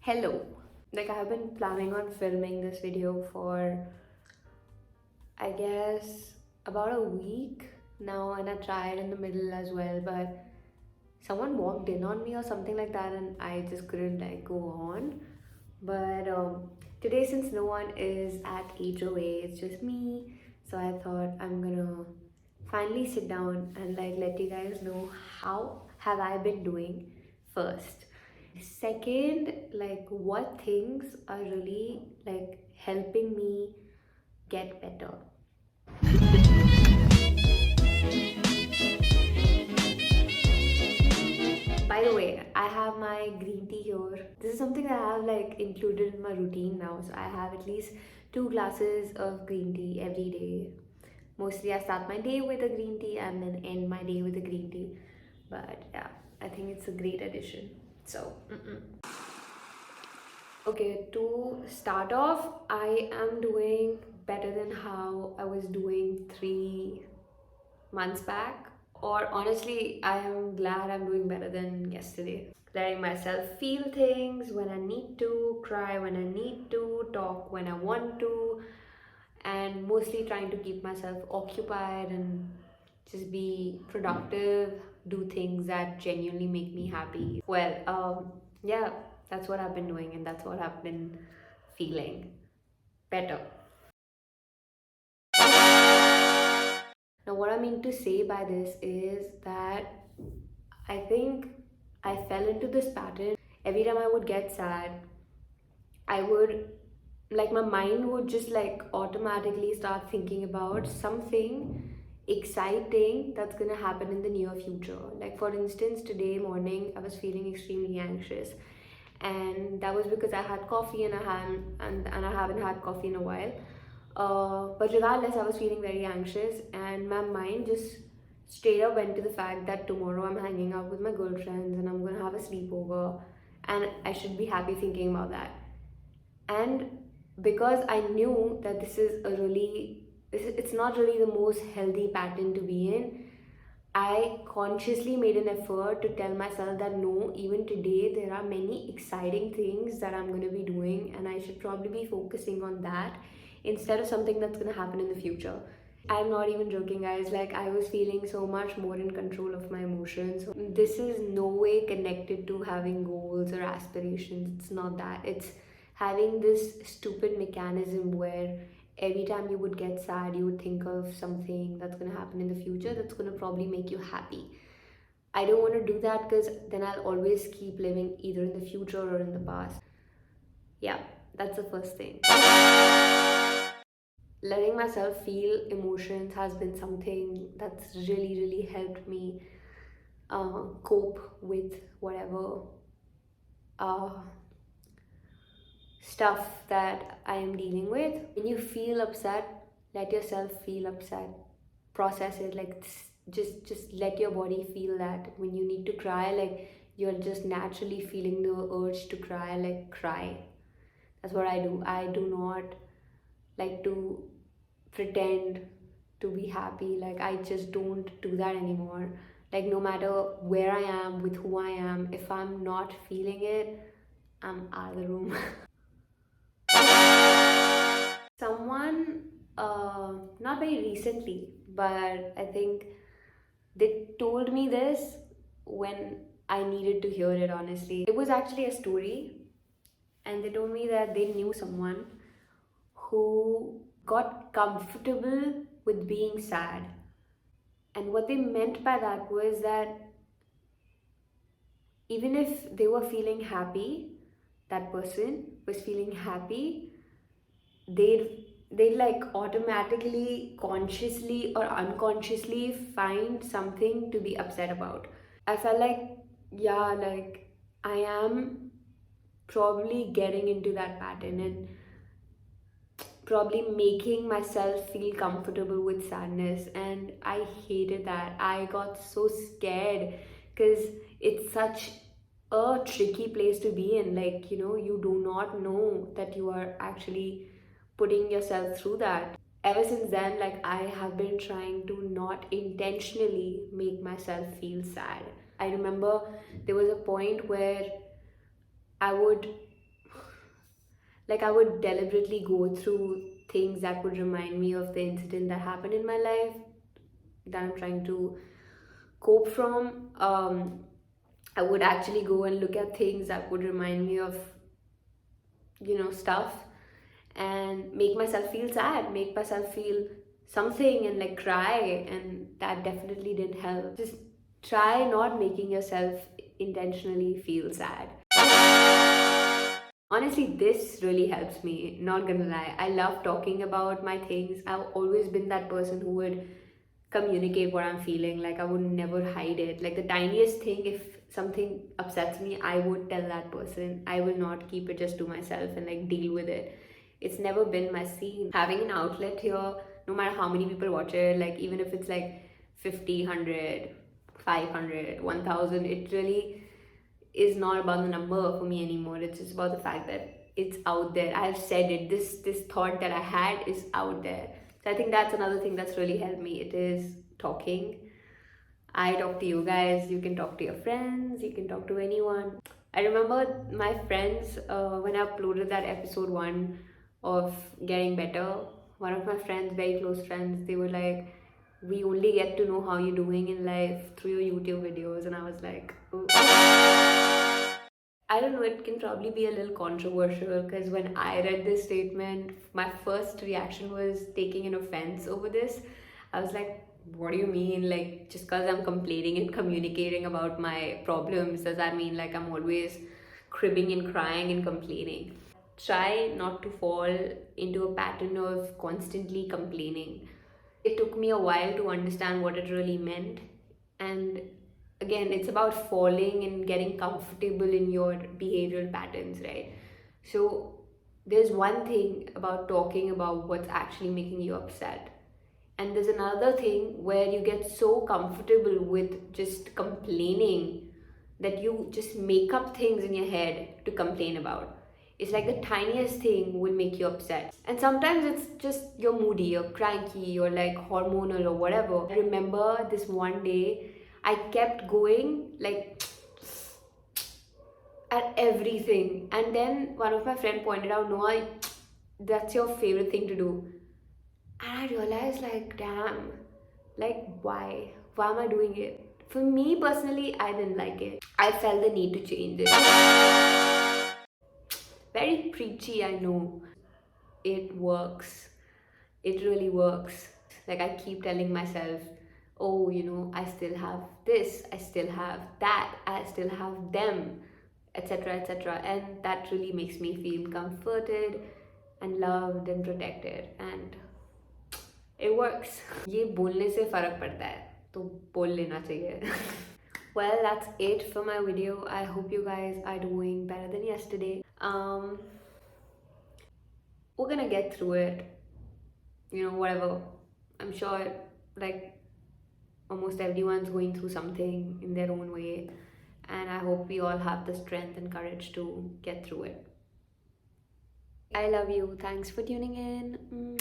Hello. Like, I have been planning on filming this video for, I guess, about a week now, and I tried in the middle as well, but someone walked in on me or something like that, and I just couldn't like go on. But today, since no one is at HOA, it's just me, so I thought I'm gonna finally sit down and like let you guys know how have I been doing first. Second, like what things are really like helping me get better. By the way, I have my green tea here. This is something that I have like included in my routine now. So I have at least 2 glasses of green tea every day. Mostly I start my day with a green tea and then end my day with a green tea. But yeah, I think it's a great addition. So, okay, to start off, I am doing better than how I was doing 3 months back. Or honestly, I am glad I'm doing better than yesterday. Letting myself feel things when I need to, cry when I need to, talk when I want to, and mostly trying to keep myself occupied and just be productive, do things that genuinely make me happy. Well, yeah, that's what I've been doing, and that's what I've been feeling better. Now, what I mean to say by this is that I think I fell into this pattern. Every time I would get sad, I would like my mind would just like automatically start thinking about something exciting that's gonna happen in the near future. Like, for instance, today morning I was feeling extremely anxious, and that was because I had coffee and I haven't had coffee in a while. But regardless, I was feeling very anxious, and my mind just straight up went to the fact that tomorrow I'm hanging out with my girlfriends and I'm gonna have a sleepover, and I should be happy thinking about that. And because I knew that it's not really the most healthy pattern to be in, I consciously made an effort to tell myself that no, even today there are many exciting things that I'm going to be doing, and I should probably be focusing on that instead of something that's going to happen in the future. I'm not even joking, guys. Like, I was feeling so much more in control of my emotions. This is no way connected to having goals or aspirations. It's not that. It's having this stupid mechanism where every time you would get sad, you would think of something that's going to happen in the future that's going to probably make you happy. I don't want to do that because then I'll always keep living either in the future or in the past. Yeah, that's the first thing. Letting myself feel emotions has been something that's really helped me cope with whatever uh, stuff that I am dealing with. When you feel upset, let yourself feel upset. Process it. Like, just let your body feel that. When you need to cry, like, you're just naturally feeling the urge to cry, like, cry. That's what I do. I do not like to pretend to be happy. Like, I just don't do that anymore. Like, no matter where I am, with who I am, if I'm not feeling it, I'm out of the room. Someone, not very recently, but I think they told me this when I needed to hear it, honestly. It was actually a story, and they told me that they knew someone who got comfortable with being sad. And what they meant by that was that even if they were feeling happy, that person was feeling happy, they like automatically, consciously or unconsciously find something to be upset about. I felt like, yeah, like I am probably getting into that pattern and probably making myself feel comfortable with sadness, and I hated that. I got so scared because it's such a tricky place to be in. Like, you do not know that you are actually putting yourself through that. Ever since then, like, I have been trying to not intentionally make myself feel sad. I remember there was a point where I would Like I would deliberately go through things that would remind me of the incident that happened in my life that I'm trying to cope from. I would actually go and look at things that would remind me of, stuff, and make myself feel sad, make myself feel something, and like cry. And that definitely didn't help. Just try not making yourself intentionally feel sad. Honestly, this really helps me, not gonna lie. I love talking about my things. I've always been that person who would communicate what I'm feeling. Like I would never hide it. Like the tiniest thing, if something upsets me, I would tell that person. I will not keep it just to myself and like deal with it. It's never been my scene. Having an outlet here, no matter how many people watch it, like even if it's like 50, 100, 500, 1000, it really is not about the number for me anymore. It's just about the fact that it's out there. I've said it. This thought that I had is out there. So I think that's another thing that's really helped me. It is talking. I talk to you guys. You can talk to your friends. You can talk to anyone. I remember my friends when I uploaded that episode 1 of Getting Better. One of my friends, very close friends, they were like, "We only get to know how you're doing in life through your YouTube videos," and I was like, "Oh." I don't know, it can probably be a little controversial because when I read this statement, my first reaction was taking an offense over this. I was like, what do you mean? Like, just because I'm complaining and communicating about my problems, does that mean like I'm always cribbing and crying and complaining? Try not to fall into a pattern of constantly complaining. It took me a while to understand what it really meant. And again, it's about falling and getting comfortable in your behavioral patterns, right? So there's one thing about talking about what's actually making you upset. And there's another thing where you get so comfortable with just complaining that you just make up things in your head to complain about. It's like the tiniest thing will make you upset. And sometimes it's just you're moody, you're cranky, you're like hormonal or whatever. I remember this one day I kept going like at everything. And then one of my friend pointed out, Noah, that's your favorite thing to do. And I realized like, damn, like why? Why am I doing it? For me personally, I didn't like it. I felt the need to change it. Very preachy, I know. It works. It really works. Like I keep telling myself, oh, I still have this, I still have that, I still have them, etc., etc. And that really makes me feel comforted and loved and protected. And it works. ये बोलने से फर्क पड़ता है, तो बोल लेना चाहिए. Well, that's it for my video. I hope you guys are doing better than yesterday. We're gonna get through it. Whatever. I'm sure, like, almost everyone's going through something in their own way. And I hope we all have the strength and courage to get through it. I love you. Thanks for tuning in.